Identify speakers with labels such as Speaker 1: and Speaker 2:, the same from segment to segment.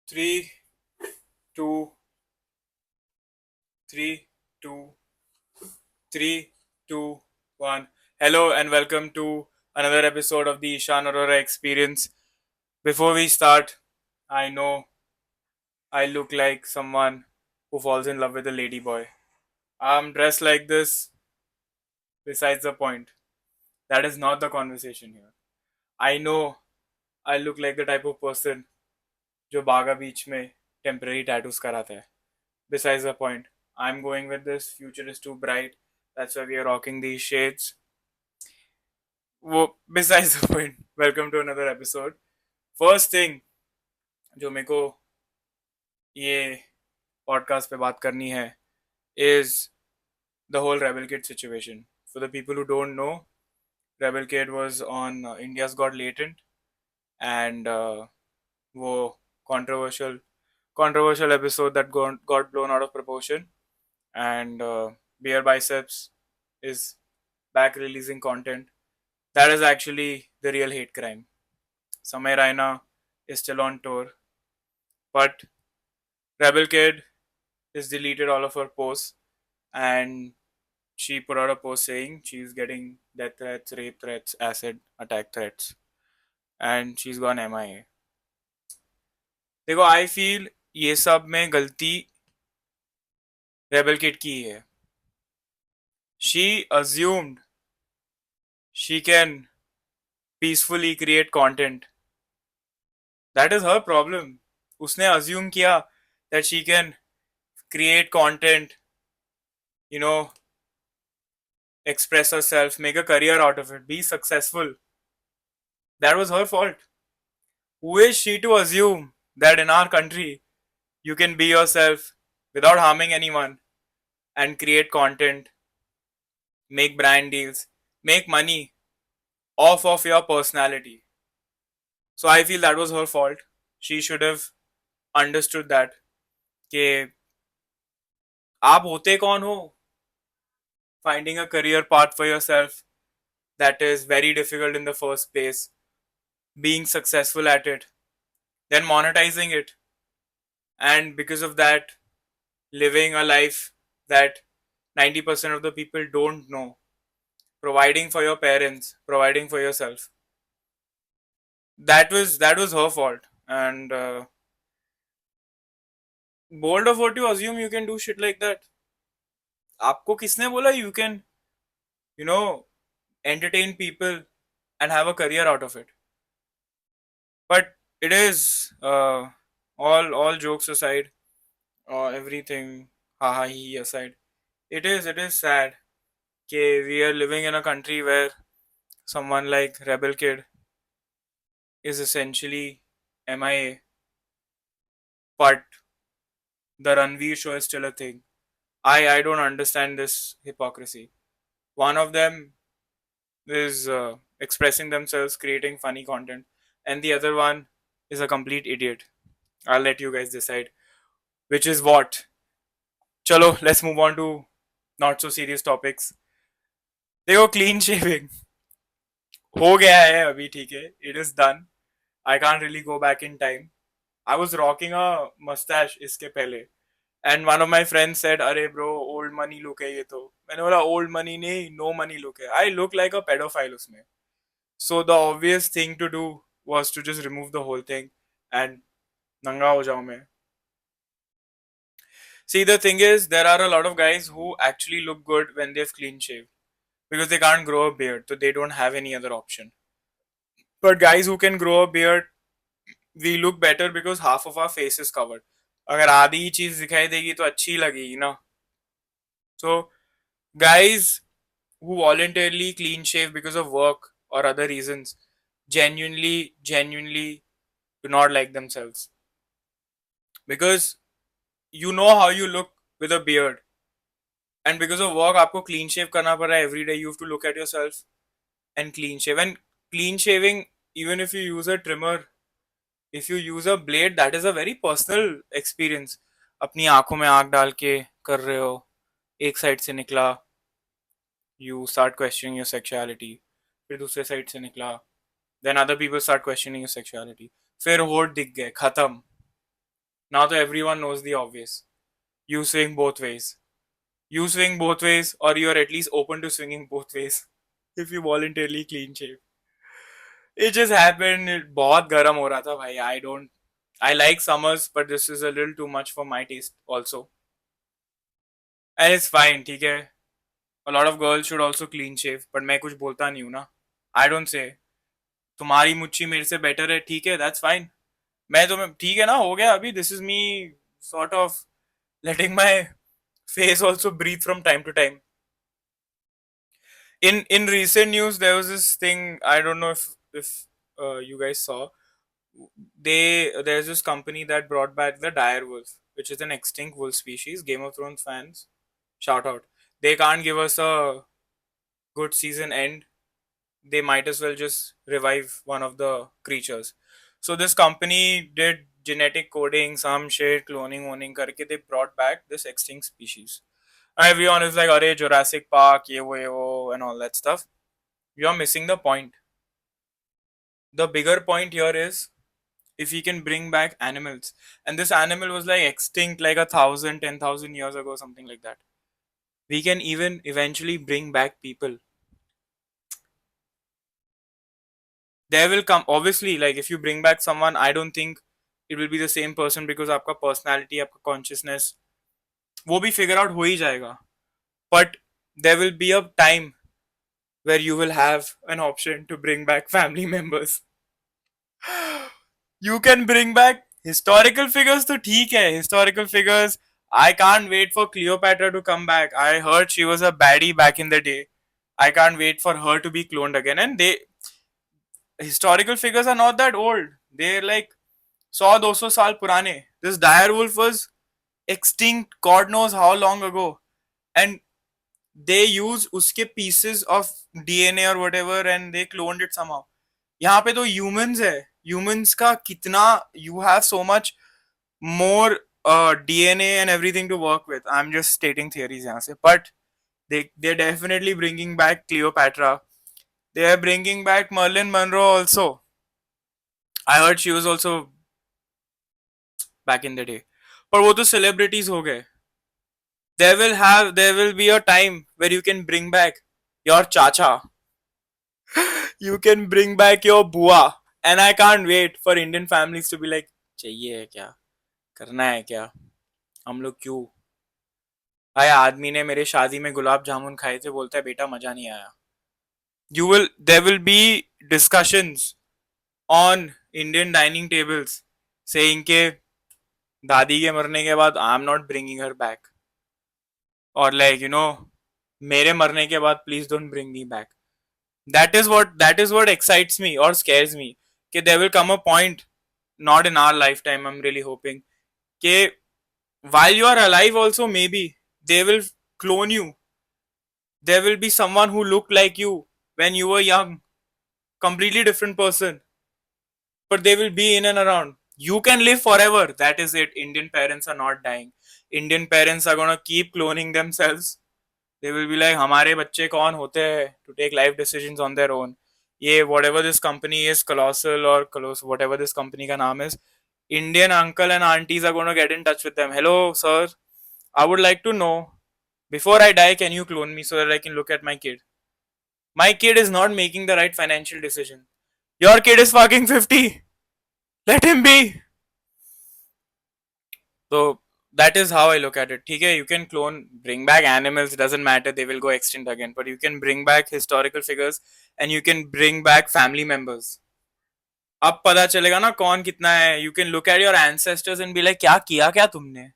Speaker 1: Three, two, three, two, three, two, one. Hello and welcome to another episode of the Ishan Aurora Experience. Before we start, I know I look like someone who falls in love with a lady boy. I'm dressed like this. Besides the point, that is not the conversation here. I know I look like the type of person जो बागा बीच में temporary tattoos कराता है. Besides the point, I'm going with this. Future is too bright. That's why we are rocking these shades. Besides the point, welcome to another episode. First thing जो मेरे को ये podcast पे बात करनी है is the whole Rebel Kid situation. For the people who don't know, Rebel Kid was on India's Got Latent, and वो controversial episode that got blown out of proportion, and Beer Biceps is back releasing content. That is actually the real hate crime. Samay Raina is still on tour, but Rebel Kid has deleted all of her posts, and she put out a post saying she's getting death threats, rape threats, acid attack threats, and she's gone MIA. देखो, I feel ये सब में गलती Rebel Kid की है. She assumed she can peacefully create content. That is her problem. उसने assume किया that she can create content, you know, express herself, make a career out of it, be successful. That was her fault. Who is she to assume that in our country you can be yourself without harming anyone and create content, make brand deals, make money off of your personality? So I feel that was her fault. She should have understood that कि आप होते कौन हो? Finding a career path for yourself that is very difficult in the first place, being successful at it, then monetizing it, and because of that, living a life that 90% of the people don't know, providing for your parents, providing for yourself. That was her fault. And bold of what you assume you can do shit like that. आपको किसने बोला you can, you know, entertain people and have a career out of it? But it is all jokes aside, everything ha ha he aside. It is sad that we are living in a country where someone like Rebel Kid is essentially MIA, but the Ranveer show is still a thing. I don't understand this hypocrisy. One of them is expressing themselves, creating funny content, and the other one is a complete idiot. I'll let you guys decide which is what. Chalo, let's move on to not so serious topics. देखो, clean shaving हो गया है अभी, ठीक है. It is done. I can't really go back in time. I was rocking a mustache इसके पहले, and one of my friends said, "अरे bro, old money look है ये तो." मैंने बोला old money नहीं, no money look है. I look like a pedophile उसमें. So the obvious thing to do was to just remove the whole thing and नंगा हो जाऊं मैं. See, the thing is, there are a lot of guys who actually look good when they've clean shaved because they can't grow a beard, so they don't have any other option. But guys who can grow a beard, we look better because half of our face is covered. अगर आधी ही चीज दिखाई देगी तो अच्छी लगेगी ना. So guys who voluntarily clean shave because of work or other reasons genuinely do not like themselves, because you know how you look with a beard, and because of work आपको clean shave करना पड़ रहा है every day. You have to look at yourself and clean shave. And clean shaving, even if you use a trimmer, if you use a blade, that is a very personal experience. अपनी आंखों में आंख डाल के कर रहे हो, एक साइड से निकला, you start questioning your sexuality, फिर दूसरे साइड से निकला, then other people start questioning your sexuality, फिर होठ दिख गए, खत्म. Now that everyone knows the obvious, you swing both ways. You swing both ways, or you are at least open to swinging both ways if you voluntarily clean shave. It just happened. बहुत गर्म हो रहा था भाई. I like summers, but this is a little too much for my taste also. And it's fine, ठीक है. A lot of girls should also clean shave, but मैं कुछ बोलता नहीं हूँ ना. I don't say तुम्हारी मुच्छी मेरे से better है, ठीक है, that's fine. मैं तो ठीक है ना, हो गया अभी. This is me sort of letting my face also breathe from time to time. In recent news, there was this thing. I don't know if you guys saw. There's this company that brought back the dire wolf, which is an extinct wolf species. Game of Thrones fans, shout out. They can't give us a good season end. They might as well just revive one of the creatures. So this company did genetic coding, some shit, cloning, owning करके they brought back this extinct species. Everyone is like, "Arey Jurassic Park, ye wo, and all that stuff." You're missing the point. The bigger point here is if we can bring back animals, and this animal was like extinct like 1,000, 10,000 years ago, something like that. We can even eventually bring back people. There will come, obviously, like if you bring back someone, I don't think it will be the same person because आपका personality, आपका consciousness, वो भी figure out हो ही जाएगा. But there will be a time where you will have an option to bring back family members. You can bring back historical figures तो ठीक है. Historical figures, I can't wait for Cleopatra to come back. I heard she was a baddie back in the day. I can't wait for her to be cloned again. And they historical figures are not that old. They're like 100-200 साल पुराने. This dire wolf was extinct God knows how long ago. And they use उसके pieces of DNA or whatever and they cloned it somehow. यहाँ पे तो humans है. Humans का कितना, you have so much more DNA and everything to work with. I'm just stating theories यहाँ से. But they're definitely bringing back Cleopatra. They are bringing back Marilyn Monroe also. I heard she was also back in the day. पर वो तो celebrities हो गए. There will be a time where you can bring back your chacha. You can bring back your bua. And I can't wait for Indian families to be like, चाहिए है क्या? करना है क्या? हम लोग क्यों? भाई आदमी ने मेरे शादी में गुलाब जामुन खाए थे, बोलता है बेटा मजा नहीं आया. There will be discussions on Indian dining tables saying के दादी के मरने के बाद I'm not bringing her back. Or like, मेरे मरने के बाद please don't bring me back. That is what excites me or scares me. Okay, there will come a point, not in our lifetime, I'm really hoping. Okay, while you are alive also maybe, they will clone you. There will be someone who looked like you when you were young. Completely different person. But they will be in and around. You can live forever. That is it. Indian parents are not dying. Indian parents are gonna keep cloning themselves. They will be like, हमारे बच्चे कौन होते हैं to take life decisions on their own. ये whatever this company is, Colossal or Colossal, whatever this company का नाम is, Indian uncle and aunties are going to get in touch with them. Hello, sir. I would like to know, before I die, can you clone me so that I can look at my kid? My kid is not making the right financial decision. Your kid is fucking 50. Let him be. So that is how I look at it. Okay, you can clone, bring back animals, doesn't matter, they will go extinct again. But you can bring back historical figures and you can bring back family members. अब पता चलेगा ना कौन कितना है. You can look at your ancestors and be like, क्या किया क्या तुमने?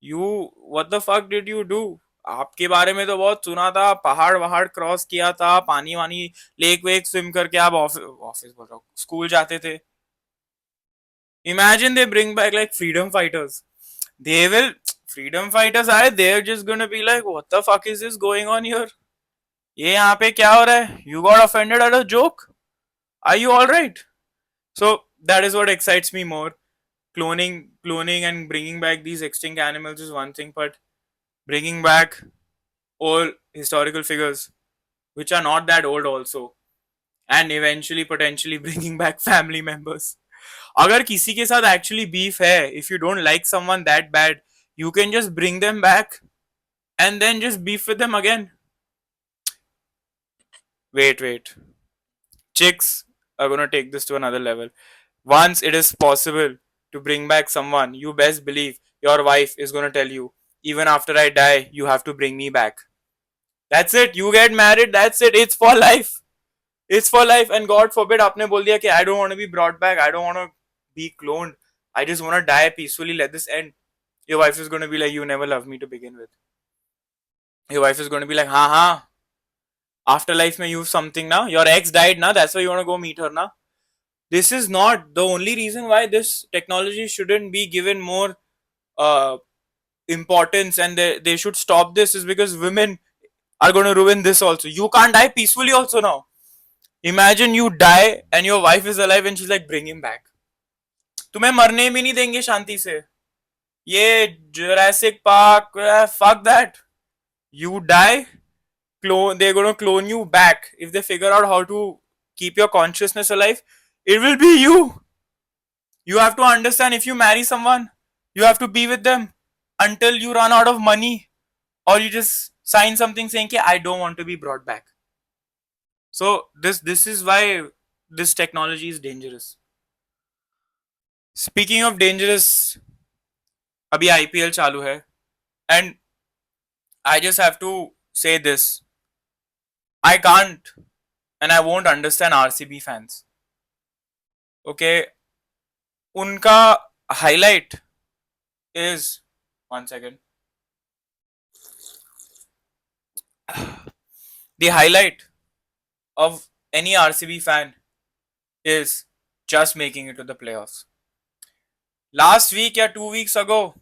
Speaker 1: What the fuck did you do? आपके बारे में तो बहुत सुना था, पहाड़ वहाड़ क्रॉस किया था, पानी वानी लेक वेक स्विम करके आप ऑफिस बोल रहा हूँ, स्कूल जाते थे. Imagine they bring back like freedom fighters. They will, freedom fighters आए, they're just gonna be like, what the fuck is this going on here? ये यहाँ पे क्या हो रहा है? You got offended at a joke? Are you alright? So that is what excites me more. Cloning and bringing back these extinct animals is one thing, but bringing back old historical figures, which are not that old also, and eventually potentially bringing back family members. अगर किसी के साथ actually beef है, if you don't like someone that bad, you can just bring them back and then just beef with them again. Wait. Chicks are gonna take this to another level. Once it is possible to bring back someone, you best believe your wife is gonna tell you, even after I die, you have to bring me back. That's it. You get married, that's it. It's for life. It's for life. And God forbid, आपने बोल दिया कि I don't want to be brought back. I don't want to be cloned. I just want to die peacefully. Let this end. Your wife is going to be like, you never loved me to begin with. Your wife is going to be like, ha. Afterlife may use something now. Your ex died now. That's why you want to go meet her now. This is not the only reason why this technology shouldn't be given more uh, importance, and they should stop this, is because women are going to ruin this also. You can't die peacefully also now. Imagine you die and your wife is alive and she's like, bring him back. तुम्हें मरने भी नहीं देंगे शांति से. ये Jurassic Park, fuck that. You die, they're going to clone you back. If they figure out how to keep your consciousness alive, it will be you. You have to understand, if you marry someone, you have to be with them until you run out of money, or you just sign something saying कि I don't want to be brought back. So this is why this technology is dangerous. Speaking of dangerous, अभी IPL चालू है, and I just have to say this. I can't and I won't understand RCB fans. Okay, उनका highlight is, one second. The highlight of any RCB fan is just making it to the playoffs. Last week or 2 weeks ago,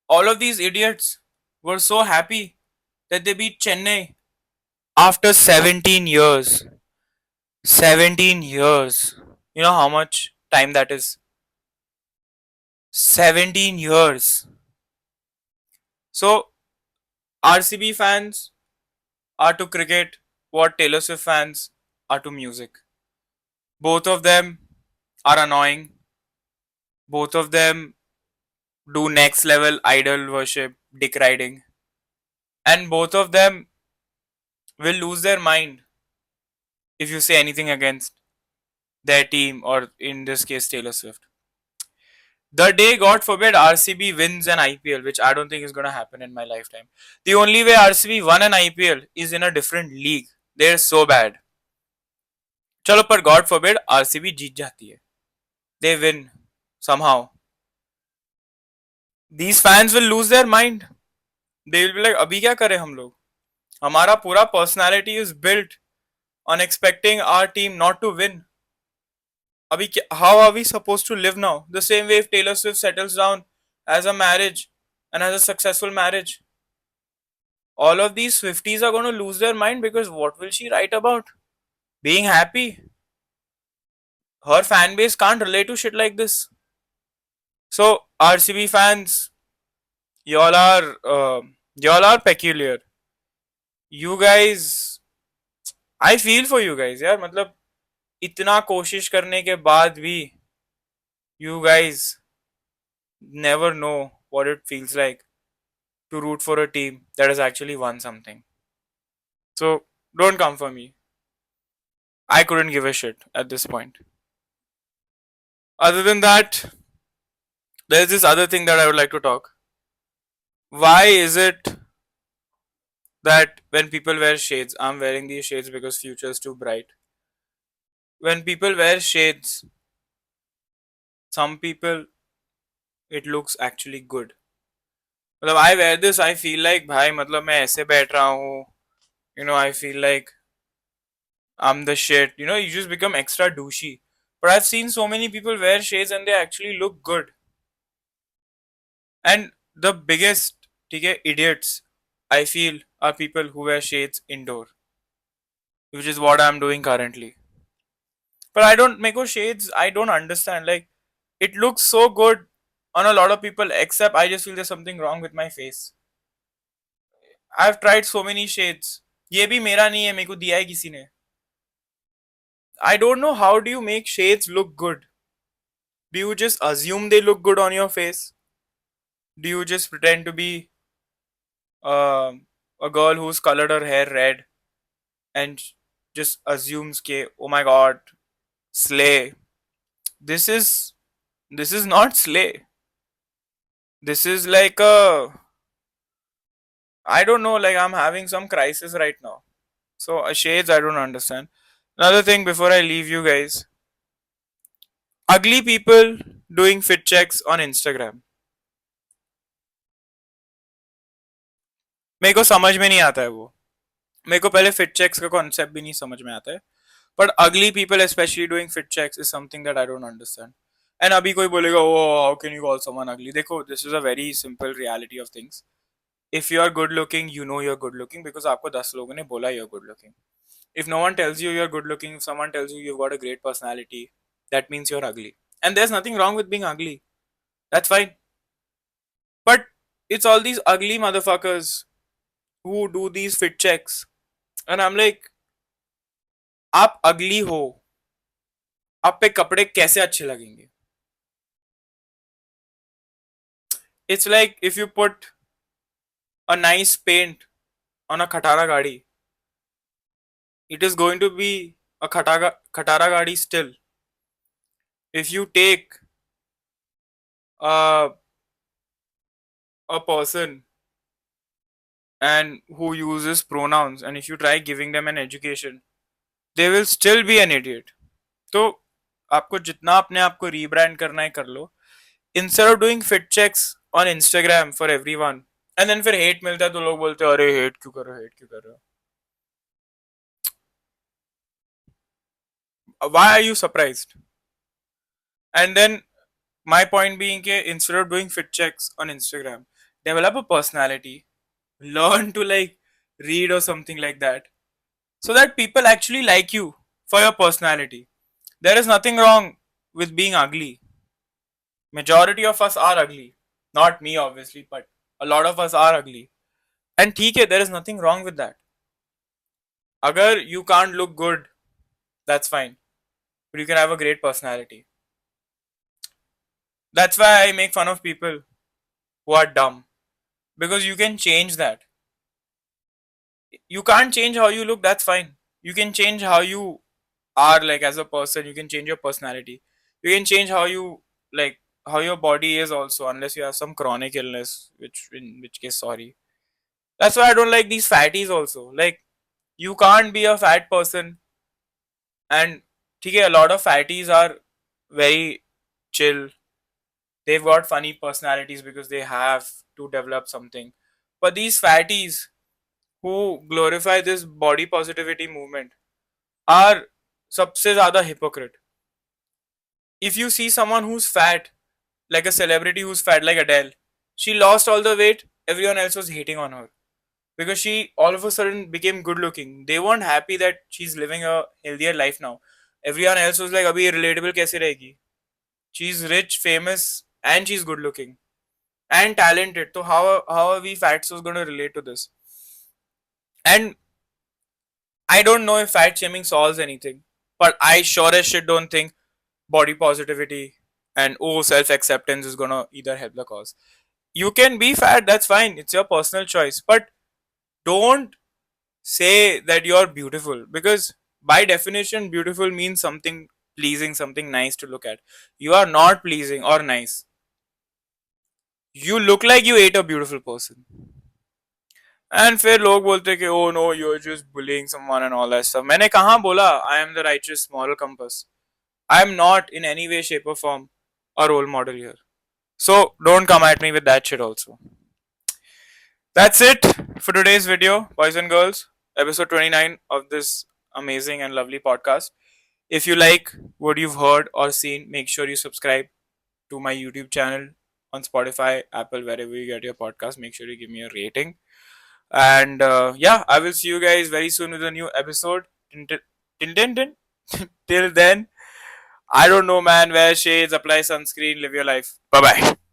Speaker 1: all of these idiots were so happy that they beat Chennai after 17 years. 17 years. You know how much time that is? 17 years. So, RCB fans are to cricket what Taylor Swift fans are to music. Both of them are annoying. Both of them do next level idol worship, dick riding. And both of them will lose their mind if you say anything against their team, or in this case Taylor Swift. The day, God forbid, RCB wins an IPL, which I don't think is going to happen in my lifetime. The only way RCB won an IPL is in a different league. They're so bad. चलो, पर God forbid RCB जीत जाती है. They win somehow. These fans will lose their mind. They will be like, अभी क्या करें हम लोग? हमारा पूरा personality is built on expecting our team not to win. How are we supposed to live now? The same way if Taylor Swift settles down as a marriage and has a successful marriage, all of these Swifties are going to lose their mind, because what will she write about? Being happy. Her fan base can't relate to shit like this. So RCB fans, y'all are peculiar. You guys, I feel for you guys, यार. मतलब इतना कोशिश करने के बाद भी you guys never know what it feels like to root for a team that has actually won something. So don't come for me. I couldn't give a shit at this point. Other than that, there's this other thing that I would like to talk. Why is it that when people wear shades, I'm wearing these shades because future is too bright. When people wear shades, some people, it looks actually good. मतलब I wear this, I feel like भाई मतलब मैं ऐसे बैठ रहा हूँ. You know, I feel like I'm the shit. You know, you just become extra douchey. But I've seen so many people wear shades and they actually look good. And the biggest idiots, I feel, are people who wear shades indoor, which is what I'm doing currently. But I don't make shades. I don't understand. Like, it looks so good on a lot of people, except I just feel there's something wrong with my face. I've tried so many shades. ये भी मेरा नहीं है, मेरे को दिया है किसी ने. I don't know how do you make shades look good. Do you just assume they look good on your face? Do you just pretend to be um a girl who's colored her hair red and just assumes ke, oh my god, slay? This is this is not slay. This is like a, I don't know, like I'm having some crisis right now. So shades I don't understand. Another thing before I leave you guys, ugly people doing fit checks on Instagram. मेरे को समझ में नहीं आता है वो. मेरे को पहले फिट चेक्स का कॉन्सेप्ट भी नहीं समझ में आता है. But ugly people specially doing fit checks is something that I don't understand. And अभी कोई बोलेगा oh how can you call someone ugly. देखो this is a very simple reality of things. If you are good looking you know you are good looking because आपको 10 लोगों ने बोला you are good looking. If no one tells you you're good looking, if someone tells you you've got a great personality, that means you're ugly. And there's nothing wrong with being ugly. That's fine. But it's all these ugly motherfuckers who do these fit checks. And I'm like, आप ugly हो, आप पे कपड़े कैसे अच्छे लगेंगे? It's like if you put a nice paint on a Khatara gaadi, it is going to be a Khatara gaadi still. If you take a person and who uses pronouns and if you try giving them an education, they will still be an idiot. तो आपको जितना अपने आप को rebrand करना है कर लो. Instead of doing fit checks on Instagram for everyone and then फिर हेट मिलता है तो लोग बोलते हैं अरे हेट क्यों कर रहे हो, हेट क्यों कर रहे हो, why are you surprised. And then my point being ke instead of doing fit checks on Instagram, develop a personality, learn to like read or something like that, so that people actually like you for your personality. There is nothing wrong with being ugly. Majority of us are ugly. Not me obviously, but a lot of us are ugly. And theek hai, there is nothing wrong with that. Agar you can't look good, that's fine. But you can have a great personality. That's why I make fun of people who are dumb. Because you can change that. You can't change how you look, that's fine. You can change how you are like as a person, you can change your personality. You can change how you like how your body is also, unless you have some chronic illness, which in which case sorry. That's why I don't like these fatties also. Like you can't be a fat person and okay, a lot of fatties are very chill. They've got funny personalities because they have to develop something. But these fatties who glorify this body positivity movement are सबसे ज़्यादा hypocrite. If you see someone who's fat, like a celebrity who's fat, like Adele, she lost all the weight, everyone else was hating on her. Because she all of a sudden became good looking. They weren't happy that she's living a healthier life now. Everyone else was like, अभी relatable कैसे रहेगी? She's rich, famous, and she's good looking. And talented. So how are we fatsos going to relate to this? And I don't know if fat shaming solves anything, but I sure as shit don't think body positivity and self acceptance is gonna either help the cause. You can be fat, that's fine, it's your personal choice, but don't say that you're beautiful because by definition, beautiful means something pleasing, something nice to look at. You are not pleasing or nice. You look like you ate a beautiful person. And फिर लोग बोलते कि oh no you are just bullying someone and all that stuff. मैंने कहाँ बोला I am the righteous moral compass. I am not in any way shape or form a role model here. So don't come at me with that shit also. That's it for today's video, boys and girls. Episode 29 of this amazing and lovely podcast. If you like what you've heard or seen, make sure you subscribe to my YouTube channel on Spotify, Apple, wherever you get your podcast. Make sure you give me a rating. And yeah, I will see you guys very soon with a new episode. Till then, I don't know, man. Wear shades, apply sunscreen, live your life. Bye bye.